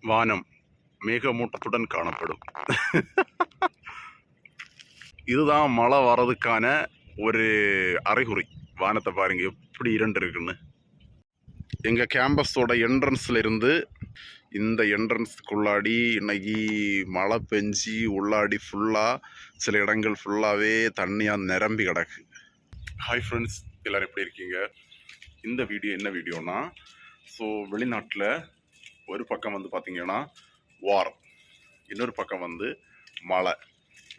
வானம் மேகமூட்டத்துடன் காணப்படும். இதுதான் மழை வர்றதுக்கான ஒரு அறிகுறி. வானத்தை பாருங்க எப்படி இரண்டு இருக்குன்னு. எங்கள் கேம்பஸோட என்ட்ரன்ஸில் இருந்து இந்த என்ட்ரன்ஸுக்குள்ளாடி இன்னைக்கு மழை பெஞ்சி உள்ளாடி ஃபுல்லாக சில இடங்கள் ஃபுல்லாகவே தண்ணியாக நிரம்பி கிடக்கு. ஹாய் ஃப்ரெண்ட்ஸ், எல்லோரும் எப்படி இருக்கீங்க? இந்த வீடியோ என்ன வீடியோனா, ஸோ வெளிநாட்டில் ஒரு பக்கம் வந்து பார்த்திங்கன்னா வார், இன்னொரு பக்கம் வந்து மழை,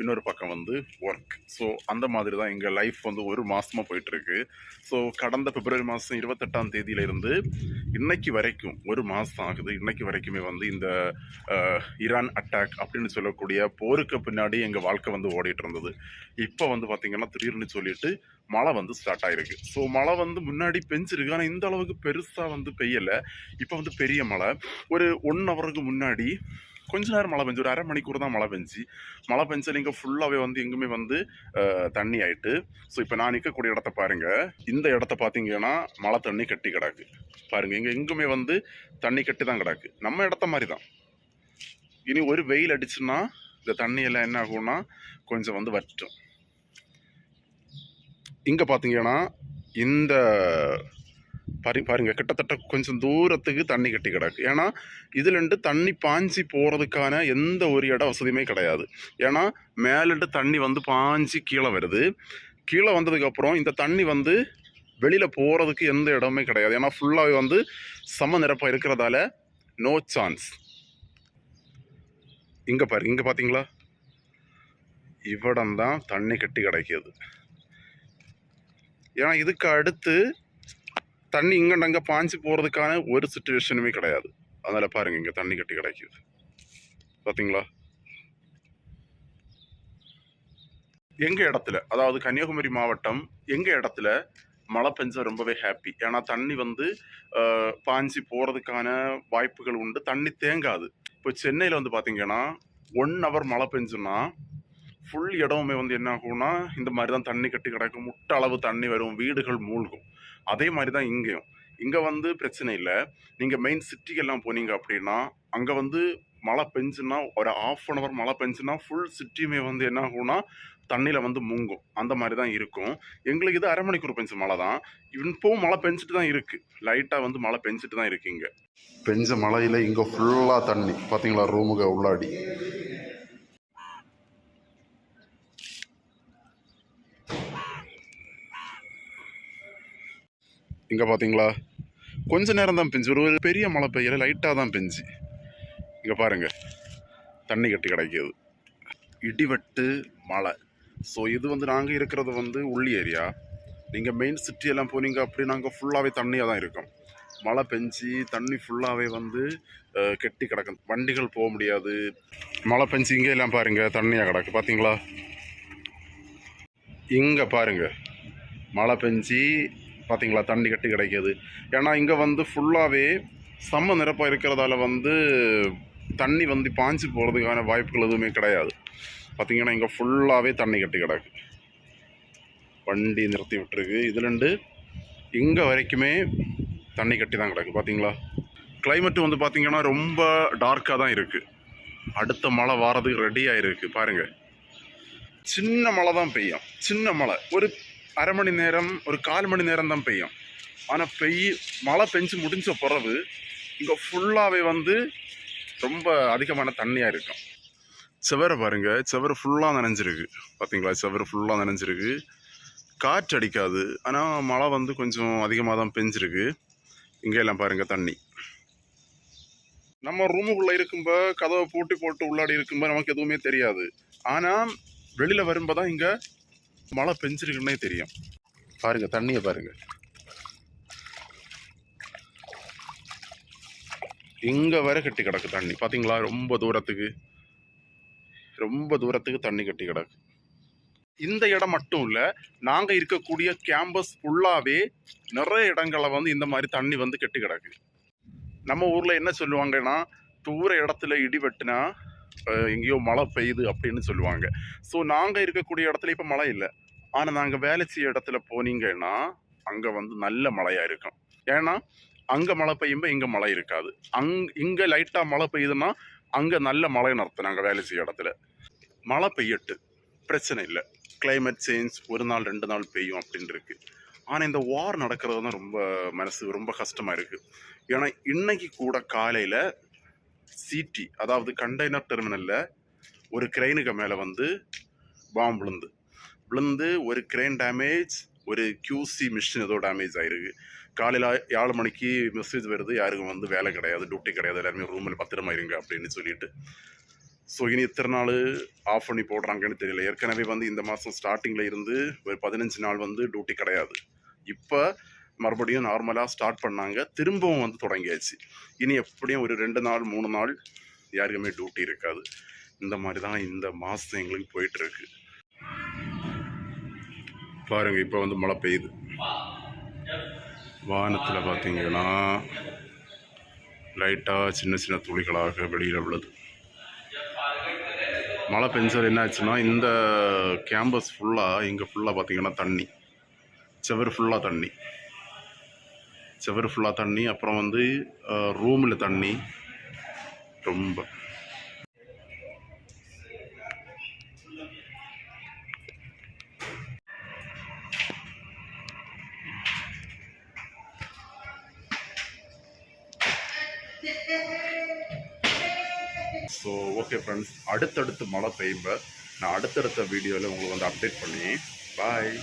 இன்னொரு பக்கம் வந்து ஒர்க். ஸோ அந்த மாதிரி தான் எங்கள் லைஃப் வந்து ஒரு மாதமாக போயிட்டுருக்கு. ஸோ கடந்த பிப்ரவரி மாதம் 28ஆம் தேதியிலிருந்து இன்னைக்கு வரைக்கும் ஒரு மாதம் ஆகுது. இன்னைக்கு வரைக்குமே வந்து இந்த ஈரான் அட்டாக் அப்படின்னு சொல்லக்கூடிய போருக்கு பின்னாடி எங்கள் வாழ்க்கை வந்து ஓடிட்டு இருந்தது. இப்போ வந்து பார்த்திங்கன்னா திடீர்னு சொல்லிட்டு மழை வந்து ஸ்டார்ட் ஆகிருக்கு. ஸோ மழை வந்து முன்னாடி பெஞ்சிருக்கு, ஆனால் இந்த அளவுக்கு பெருசாக வந்து பெய்யலை. இப்போ வந்து பெரிய மழை. ஒரு 1 ஹவருக்கு முன்னாடி கொஞ்ச நேரம் மழை பெஞ்சு, ஒரு அரை மணிக்கூர் தான் மழை பெஞ்சு நீங்கள் ஃபுல்லாகவே வந்து எங்குமே வந்து தண்ணி ஆயிட்டு. ஸோ இப்போ நான் நிற்கக்கூடிய இடத்த பாருங்கள். இந்த இடத்த பார்த்தீங்கன்னா மழை தண்ணி கட்டி கிடக்கு பாருங்கள். இங்கே எங்குமே வந்து தண்ணி கட்டி தான் கிடக்கு, நம்ம இடத்த மாதிரி தான். இனி ஒரு வெயில் அடிச்சுன்னா இந்த தண்ணியெல்லாம் என்ன ஆகும்னா கொஞ்சம் வந்து வற்றும். இங்கே பார்த்தீங்கன்னா இந்த பாருங்க கிட்டத்தட்ட கொஞ்சம் தூரத்துக்கு தண்ணி கட்டி கிடக்கு. ஏன்னா இதுலேருந்து தண்ணி பாஞ்சி போகிறதுக்கான எந்த ஒரு இட வசதியுமே கிடையாது. ஏன்னா மேலேருந்து தண்ணி வந்து பாஞ்சி கீழே வருது. கீழே வந்ததுக்கப்புறம் இந்த தண்ணி வந்து வெளியில் போகிறதுக்கு எந்த இடமே கிடையாது. ஏன்னா ஃபுல்லாகவே வந்து சம நிரப்பாக இருக்கிறதால நோ சான்ஸ். இங்கே பாருங்க, இங்கே பார்த்தீங்களா, இவ்விடம் தான் தண்ணி கட்டி கிடைக்கிது. ஏன்னா இதுக்கு அடுத்து தண்ணி இங்கண்டங்க பாஞ்சு போகிறதுக்கான ஒரு சிச்சுவேஷனுமே கிடையாது. அதனால் பாருங்கள் இங்கே தண்ணி கட்டி கிடைக்குது பார்த்தீங்களா. எங்கள் இடத்துல, அதாவது கன்னியாகுமரி மாவட்டம், எங்கள் இடத்துல மழை பெஞ்சா ரொம்பவே ஹாப்பி. ஏன்னா தண்ணி வந்து பாஞ்சு போகிறதுக்கான வாய்ப்புகள் உண்டு, தண்ணி தேங்காது. இப்போ சென்னையில் வந்து பார்த்தீங்கன்னா 1 ஹவர் மழை பெஞ்சுன்னா ஃபுல் இடமுமே வந்து என்ன ஆகும்னா இந்த மாதிரி தான் தண்ணி கட்டி கிடக்கும், முட்டை அளவு தண்ணி வரும், வீடுகள் மூழ்கும். அதே மாதிரி தான் இங்கேயும். இங்கே வந்து பிரச்சனை இல்லை. நீங்கள் மெயின் சிட்டிக்கெல்லாம் போனீங்க அப்படின்னா அங்கே வந்து மழை பெஞ்சுன்னா ஒரு 1/2 ஹவர் மழை பெஞ்சுன்னா ஃபுல் சிட்டியுமே வந்து என்ன ஆகும்னா தண்ணியில் வந்து முங்கும். அந்த மாதிரி தான் இருக்கும். எங்களுக்கு இது அரை மணிக்கூர் பெஞ்ச மழை தான். இப்போவும் மழை பெஞ்சிட்டு தான் இருக்குது, லைட்டாக வந்து மழை பெஞ்சிட்டு தான் இருக்குது. இங்கே பெஞ்ச மழையில் இங்கே ஃபுல்லாக தண்ணி பார்த்தீங்களா, ரூமுக்கு உள்ளாடி. இங்கே பார்த்தீங்களா கொஞ்ச நேரம் தான் பெஞ்சு, ஒரு பெரிய மழை பெய்யலை, லைட்டாக தான் பெஞ்சு. இங்கே பாருங்கள் தண்ணி கட்டி கிடைக்கிது, இடிவெட்டு மழை. ஸோ இது வந்து நாங்கள் இருக்கிறது வந்து உள்ளி ஏரியா. நீங்கள் மெயின் சிட்டியெல்லாம் போனீங்க அப்படி நாங்கள் ஃபுல்லாகவே தண்ணியாக தான் இருக்கும். மழை பெஞ்சு தண்ணி ஃபுல்லாகவே வந்து கெட்டி கிடக்கும், வண்டிகள் போக முடியாது. மழை பெஞ்சு இங்கே எல்லாம் பாருங்கள் தண்ணியாக கிடக்கு பார்த்தீங்களா. இங்கே பாருங்கள் மழை பெஞ்சு பார்த்தீங்களா தண்ணி கட்டி கிடைக்கிது. ஏன்னா இங்கே வந்து ஃபுல்லாகவே சம நிரப்பாக இருக்கிறதால வந்து தண்ணி வந்து பாஞ்சு போகிறதுக்கான வாய்ப்புகள் எதுவுமே கிடையாது. பார்த்தீங்கன்னா இங்கே ஃபுல்லாகவே தண்ணி கட்டி கிடக்கு, வண்டி நிறுத்தி விட்டுருக்கு. இதுலேருந்து இங்கே வரைக்குமே தண்ணி கட்டி தான் கிடக்கு பார்த்தீங்களா. கிளைமேட்டு வந்து பார்த்திங்கன்னா ரொம்ப டார்க்காக தான் இருக்குது. அடுத்த மழை வாரதுக்கு ரெடியாக இருக்குது பாருங்கள். சின்ன மழை தான் பெய்யும், சின்ன மழை, ஒரு அரை மணி நேரம், ஒரு 1/4 மணி நேரம் தான் பெய்யும். ஆனால் மழை பெஞ்சு முடிஞ்ச பிறகு இங்கே ஃபுல்லாகவே வந்து ரொம்ப அதிகமான தண்ணியாக இருக்கும். செவரை பாருங்கள், செவரு ஃபுல்லாக நனைஞ்சிருக்கு பார்த்தீங்களா. செவரு ஃபுல்லாக நனைஞ்சிருக்கு, காற்று அடிக்காது. ஆனால் மழை வந்து கொஞ்சம் அதிகமாக தான் பெஞ்சிருக்கு. இங்கே எல்லாம் பாருங்கள் தண்ணி. நம்ம ரூமுக்குள்ளே இருக்கும்போது கதவை பூட்டி போட்டு உள்ளாடி இருக்கும்போது நமக்கு எதுவுமே தெரியாது. ஆனால் வெளியில் வரும்போது தான் இங்கே மழை பெஞ்சிருக்குன்னே தெரியும். பாருங்க தண்ணியை பாருங்க, இங்க வரை கட்டி கிடக்கு தண்ணி பாத்தீங்களா. ரொம்ப தூரத்துக்கு தண்ணி கட்டி கிடக்கு. இந்த இடம் மட்டும் இல்ல, நாங்க இருக்கக்கூடிய கேம்பஸ் ஃபுல்லாவே நிறைய இடங்களை வந்து இந்த மாதிரி தண்ணி வந்து கட்டி கிடக்கு. நம்ம ஊர்ல என்ன சொல்லுவாங்கன்னா, தூர இடத்துல இடி வெட்டினா எங்கேயோ மழை பெய்யுது அப்படின்னு சொல்லுவாங்க. ஸோ நாங்கள் இருக்கக்கூடிய இடத்துல இப்போ மழை இல்லை. ஆனால் நாங்கள் வேலை செய்ய இடத்துல போனீங்கன்னா அங்கே வந்து நல்ல மழையாக இருக்கும். ஏன்னா அங்கே மழை பெய்யுമ്പോൾ இங்கே மழை இருக்காது. இங்கே லைட்டாக மழை பெய்யுதுன்னா அங்கே நல்ல மழைன்னு அர்த்தம். நாங்கள் வேலை செய்ய இடத்துல மழை பெய்யட்டு, பிரச்சனை இல்லை. கிளைமேட் சேஞ்ச் ஒரு நாள் 2 நாள் பெய்யும் அப்படின்னு இருக்கு. ஆனால் இந்த வார் நடக்கிறது தான் ரொம்ப மனசு ரொம்ப கஷ்டமாக இருக்குது. ஏன்னா இன்னைக்கு கூட காலையில் சிடி, அதாவது கண்டெய்னர் டெர்மினலில் ஒரு கிரெயினுக்கு மேலே வந்து பாம்பு விழுந்து ஒரு கிரெயின் டேமேஜ், ஒரு QC மிஷின் ஏதோ டேமேஜ் ஆகிருக்கு. காலையில் 7 மணிக்கு மெசேஜ் வருது, யாருக்கும் வந்து வேலை கிடையாது, டியூட்டி கிடையாது, எல்லாருமே ரூமில் பத்திரமா இருங்க அப்படின்னு சொல்லிட்டு. ஸோ இனி எத்தனை நாள் ஆஃப் பண்ணி போடுறாங்கன்னு தெரியல. ஏற்கனவே வந்து இந்த மாதம் ஸ்டார்டிங்கில் இருந்து ஒரு 15 நாள் வந்து டியூட்டி கிடையாது. இப்போ மறுபடியும் நார்மலாக ஸ்டார்ட் பண்ணாங்க, திரும்பவும் வந்து தொடங்கியாச்சு. இனி எப்படியும் ஒரு 2 நாள் 3 நாள் யாருக்குமே டியூட்டி இருக்காது. இந்த மாதிரி தான் இந்த மாதம் எங்களுக்கு போயிட்டுருக்கு. பாருங்கள், இப்போ வந்து மழை பெய்யுது. வானத்தில் பார்த்தீங்கன்னா லைட்டாக சின்ன சின்ன துளிகளாக வெளியில் விழுது. மழை பெஞ்சது என்ன ஆச்சுன்னா, இந்த கேம்பஸ் ஃபுல்லாக இங்கே ஃபுல்லாக பார்த்தீங்கன்னா தண்ணி, செவரு ஃபுல்லாக தண்ணி, அப்புறம் வந்து ரூமில் தண்ணி ரொம்ப. ஸோ ஓகே ஃப்ரெண்ட்ஸ், அடுத்தடுத்து மழை பெய்யும்ப நான் அடுத்தடுத்த வீடியோவில் உங்களுக்கு வந்து அப்டேட் பண்ணி பாய்.